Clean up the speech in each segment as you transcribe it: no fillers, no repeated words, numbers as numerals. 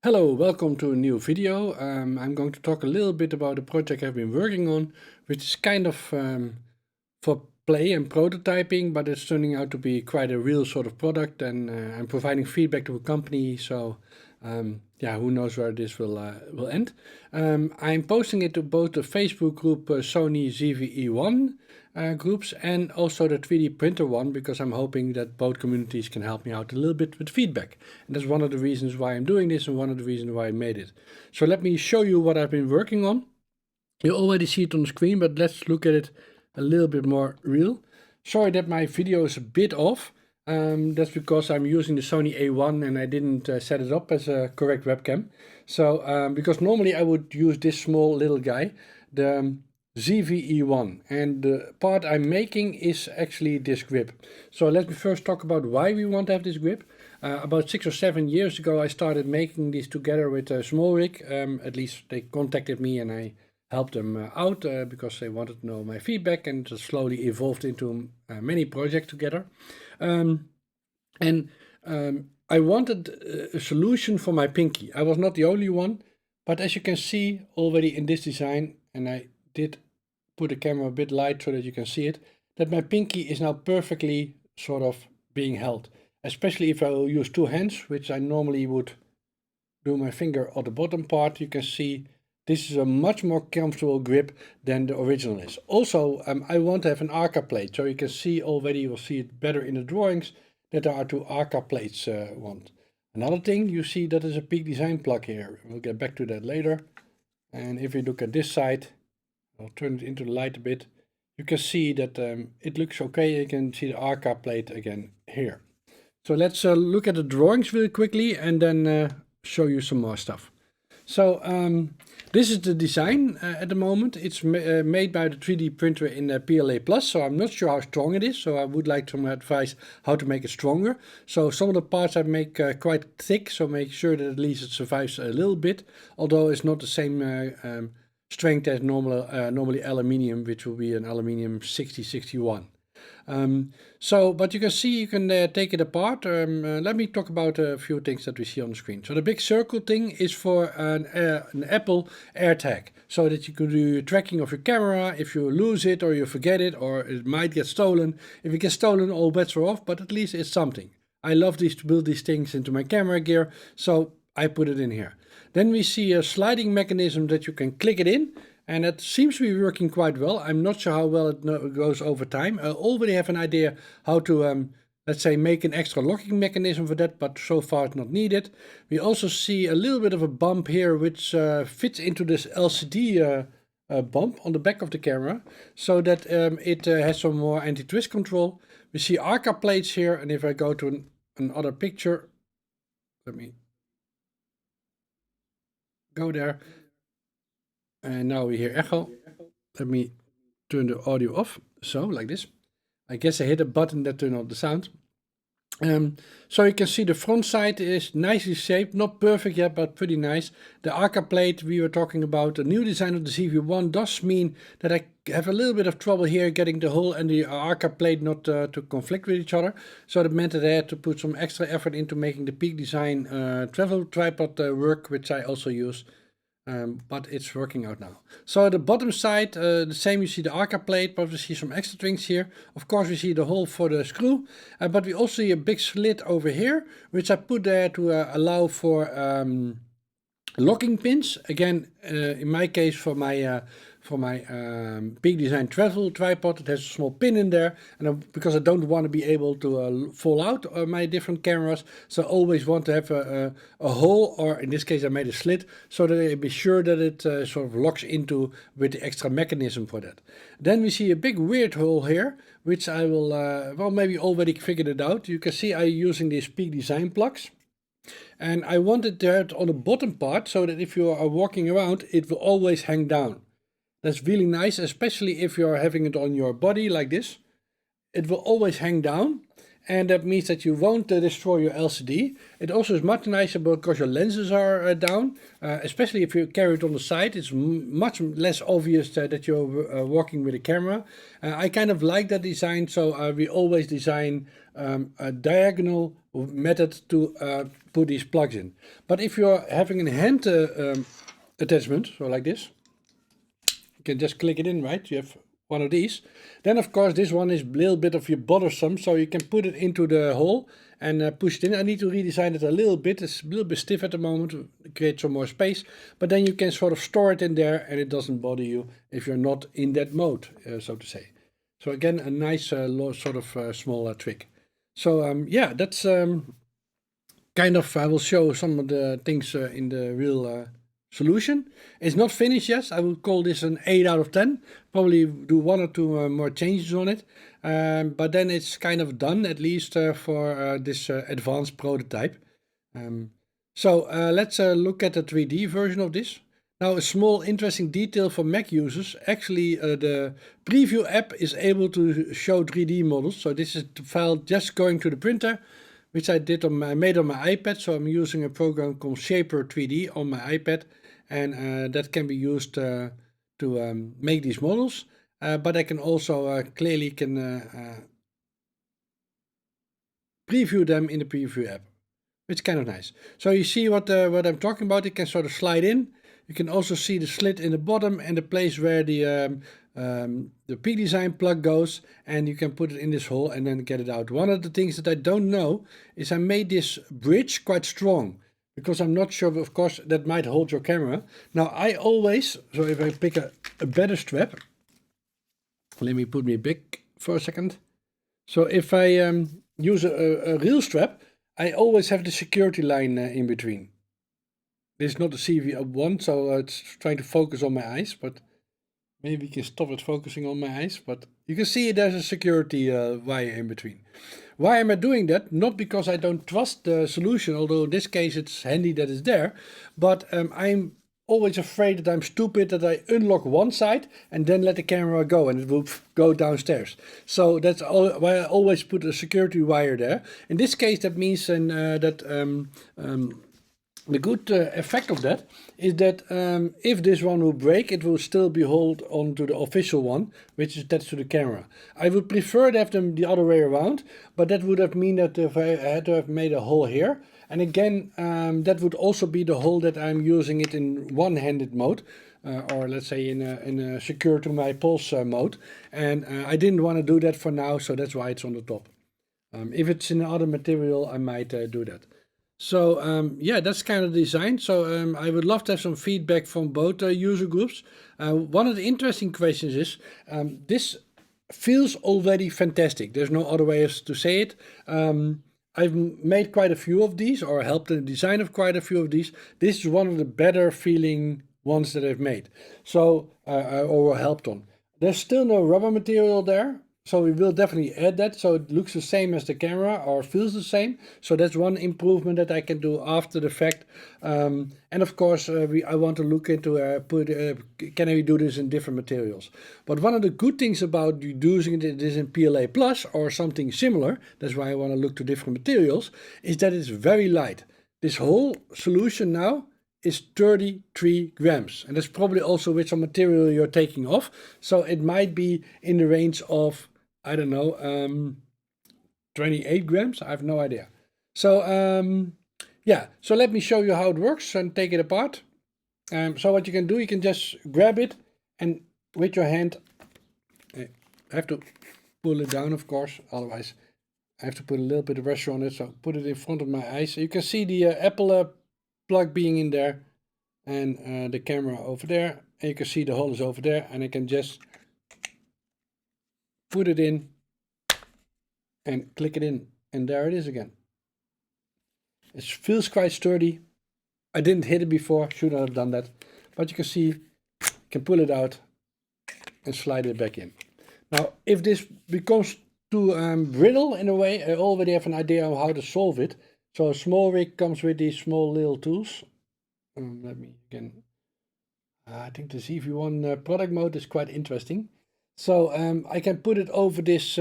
Hello, welcome to a new video. I'm going to talk a little bit about a project I've been working on, which is kind of for play and prototyping, but it's turning out to be quite a real sort of product, and I'm providing feedback to a company, so yeah, who knows where this will end. I'm posting it to both the Facebook group Sony ZV-E1 groups and also the 3D printer one, because I'm hoping that both communities can help me out a little bit with feedback. And that's one of the reasons why I'm doing this and one of the reasons why I made it. So let me show you what I've been working on. You already see it on the screen, but let's look at it a little bit more real. Sorry that my video is a bit off. That's because I'm using the Sony A1 and I didn't set it up as a correct webcam. So because normally I would use this small little guy, the ZV-E1, and the part I'm making is actually this grip. So let me first talk about why we want to have this grip. About 6 or 7 years ago I started making these together with Small Rig. At least they contacted me and I helped them out because they wanted to know my feedback, and it slowly evolved into many projects together. I wanted a solution for my pinky. I was not the only one, but as you can see already in this design, and I did put the camera a bit light so that you can see it, that my pinky is now perfectly sort of being held. Especially if I will use two hands, which I normally would do my finger on the bottom part, you can see this is a much more comfortable grip than the original is. Also, I want to have an arca plate, so you can see already, you will see it better in the drawings, that there are two arca plates want. Another thing, you see that is a peakdesign plug here. We'll get back to that later. And if you look at this side, I'll turn it into the light a bit. You can see that it looks okay. You can see the arca plate again here. So let's look at the drawings really quickly and then show you some more stuff. So this is the design at the moment. It's made by the 3D printer in PLA Plus, so I'm not sure how strong it is, so I would like some advice how to make it stronger. So some of the parts I make quite thick, so make sure that at least it survives a little bit, although it's not the same strength as normally aluminium, which will be an aluminium 6061. But you can see, you can take it apart. Let me talk about a few things that we see on the screen. So the big circle thing is for an Apple AirTag, so that you can do tracking of your camera if you lose it or you forget it, or it might get stolen. If it gets stolen, all bets are off, but at least it's something. I love to build these things into my camera gear, so I put it in here. Then we see a sliding mechanism that you can click it in, and it seems to be working quite well. I'm not sure how well it goes over time. I already have an idea how to, let's say, make an extra locking mechanism for that, but so far it's not needed. We also see a little bit of a bump here, which fits into this LCD bump on the back of the camera, so that it has some more anti-twist control. We see arca plates here, and if I go to another picture, let me go there. And now we hear echo. Let me turn the audio off. So, like this. I guess I hit a button that turned off the sound. So you can see the front side is nicely shaped. Not perfect yet, but pretty nice. The arca plate we were talking about, the new design of the ZV-1, does mean that I have a little bit of trouble here getting the hole and the arca plate not to conflict with each other. So that meant that I had to put some extra effort into making the peakdesign travel tripod work, which I also use. But it's working out now. So the bottom side, the same, you see the arca plate, but we see some extra things here. Of course, we see the hole for the screw, but we also see a big slit over here, which I put there to allow for locking pins. Again, in my case, for my peakdesign travel tripod, it has a small pin in there, and because I don't want to be able to fall out my different cameras, so I always want to have a hole, or in this case I made a slit, so that I be sure that it sort of locks into with the extra mechanism for that. Then we see a big weird hole here, which I will, well, maybe already figured it out. You can see I'm using these peakdesign plugs. And I wanted that on the bottom part, so that if you are walking around, it will always hang down. That's really nice, especially if you're having it on your body like this. It will always hang down. and that means that you won't destroy your LCD. It also is much nicer because your lenses are down, especially if you carry it on the side. It's much less obvious that you're working with a camera. I kind of like that design, so we always design a diagonal method to put these plugs in. But if you're having a hand attachment, so like this, you can just click it in, right? You have one of these. Then of course this one is a little bit of your bothersome, so you can put it into the hole and push it in. I need to redesign it a little bit. It's a little bit stiff at the moment to create some more space, but then you can sort of store it in there and it doesn't bother you if you're not in that mode, so to say. So again, a nice sort of small trick. So yeah, that's kind of, I will show some of the things in the real solution. It's not finished yet. I would call this an 8 out of 10. Probably do 1 or 2 more changes on it. But then it's kind of done, at least for this advanced prototype. So let's look at the 3D version of this. Now, a small interesting detail for Mac users. Actually, the preview app is able to show 3D models. So this is the file just going to the printer, which I made on my iPad. So I'm using a program called Shaper 3D on my iPad. And that can be used to make these models, but I can also clearly preview them in the preview app, which is kind of nice. So you see what I'm talking about. It can sort of slide in. You can also see the slit in the bottom and the place where the peakdesign plug goes, and you can put it in this hole and then get it out. One of the things that I don't know is I made this bridge quite strong, because I'm not sure, of course, that might hold your camera. Now I always, so if I pick a better strap, let me put me big for a second. So if I use a real strap, I always have the security line in between. This is not the ZV-E1, so it's trying to focus on my eyes, but maybe you can stop it focusing on my eyes, but you can see there's a security wire in between. Why am I doing that? Not because I don't trust the solution, although in this case it's handy that it's there, but I'm always afraid that I'm stupid, that I unlock one side and then let the camera go and it will go downstairs. So that's why I always put a security wire there. In this case that means that the good effect of that is that if this one will break, it will still be held on to the official one, which is attached to the camera. I would prefer to have them the other way around, but that would have mean that if I had to have made a hole here, and again, that would also be the hole that I'm using it in one-handed mode, or let's say in a secure to my pulse mode, and I didn't want to do that for now, so that's why it's on the top. If it's in other material, I might do that. So yeah, that's kind of the design. So I would love to have some feedback from both user groups. One of the interesting questions is, this feels already fantastic. There's no other way to say it. I've made quite a few of these, or helped in the design of quite a few of these. This is one of the better feeling ones that I've made, so or helped on. There's still no rubber material there, so we will definitely add that, so it looks the same as the camera, or feels the same. So that's one improvement that I can do after the fact. And of course, I want to look into can we do this in different materials. But one of the good things about using this in PLA Plus or something similar, that's why I want to look to different materials, is that it's very light. This whole solution now is 33 grams, and that's probably also with some material you're taking off, so it might be in the range of, I don't know, 28 grams. I have no idea. So yeah, so let me show you how it works and take it apart. So what you can do, you can just grab it and with your hand, I have to pull it down, of course, otherwise I have to put a little bit of pressure on it. So put it in front of my eyes. So you can see the Apple plug being in there, and the camera over there, and you can see the hole is over there, and I can just put it in and click it in, and there it is again. It feels quite sturdy. I didn't hit it before, should not have done that, but you can see, you can pull it out and slide it back in. Now if this becomes too brittle in a way, I already have an idea of how to solve it. So a small rig comes with these small little tools. Let me again, I think the ZV-E1 product mode is quite interesting. So I can put it over this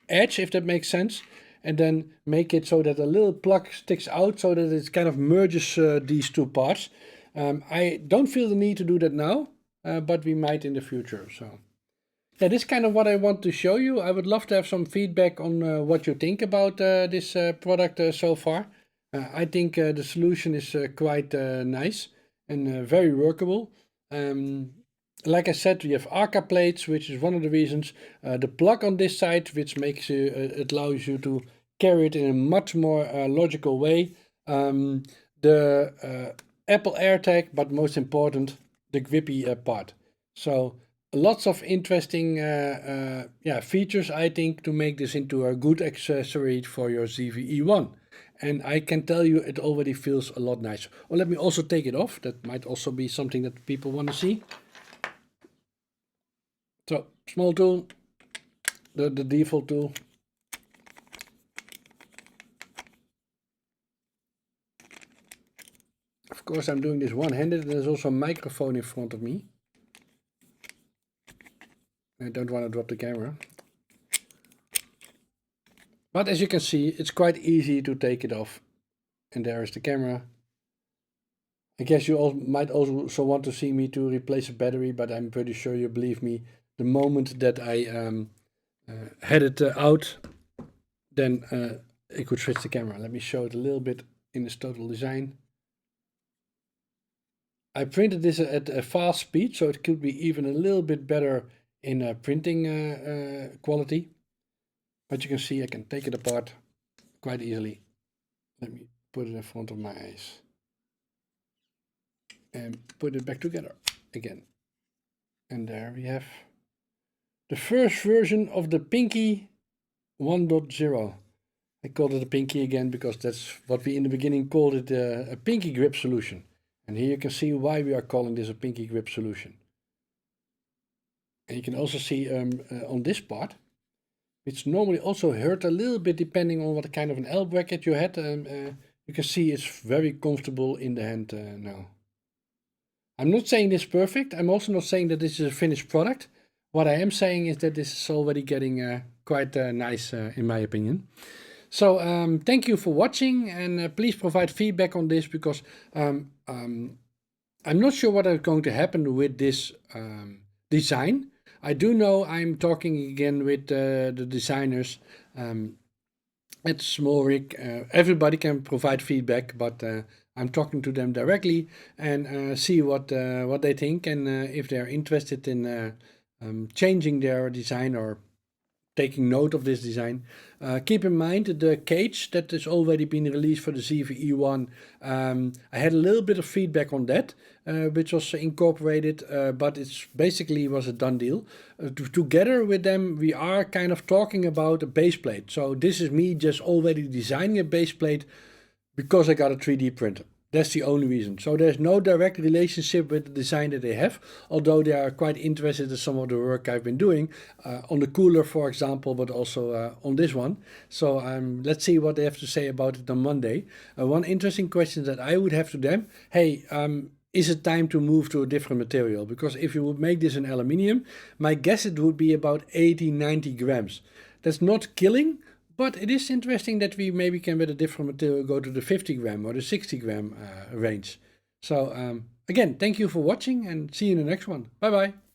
edge, if that makes sense, and then make it so that a little plug sticks out so that it kind of merges these two parts. I don't feel the need to do that now, but we might in the future. So yeah, this is kind of what I want to show you. I would love to have some feedback on what you think about this product so far. I think the solution is quite nice and very workable. Like I said, we have arca plates, which is one of the reasons. The plug on this side, which makes it allows you to carry it in a much more logical way. The Apple AirTag, but most important, the grippy part. So lots of interesting features, I think, to make this into a good accessory for your ZV-E1. And I can tell you it already feels a lot nicer. Or let me also take it off. That might also be something that people want to see. So, small tool, the default tool. Of course, I'm doing this one-handed, and there's also a microphone in front of me. I don't want to drop the camera. But as you can see, it's quite easy to take it off. And there is the camera. I guess you all might also want to see me to replace a battery, but I'm pretty sure you believe me. The moment that I had it out, then I could switch the camera. Let me show it a little bit in this total design. I printed this at a fast speed, so it could be even a little bit better in printing quality. But you can see I can take it apart quite easily. Let me put it in front of my eyes. And put it back together again. And there we have the first version of the Pinky 1.0. I called it a Pinky again because that's what we in the beginning called it, a Pinky grip solution. And here you can see why we are calling this a Pinky grip solution. And you can also see on this part, which normally also hurt a little bit depending on what kind of an L bracket you had. You can see it's very comfortable in the hand now. I'm not saying this is perfect. I'm also not saying that this is a finished product. What I am saying is that this is already getting quite nice in my opinion. So thank you for watching, and please provide feedback on this because I'm not sure what is going to happen with this design. I do know I'm talking again with the designers at Smallrig. Everybody can provide feedback, but I'm talking to them directly and see what they think, and if they're interested in changing their design or taking note of this design. Keep in mind the cage that has already been released for the ZV-E1. I had a little bit of feedback on that, which was incorporated, but it's basically was a done deal. Together with them, we are kind of talking about a base plate. So this is me just already designing a base plate because I got a 3D printer. That's the only reason. So there's no direct relationship with the design that they have, although they are quite interested in some of the work I've been doing on the cooler, for example, but also on this one. So let's see what they have to say about it on Monday. One interesting question that I would have to them, hey, is it time to move to a different material? Because if you would make this in aluminium, my guess it would be about 80-90 grams. That's not killing, but it is interesting that we maybe can with a different material go to the 50 gram or the 60 gram range. So again, thank you for watching and see you in the next one. Bye bye.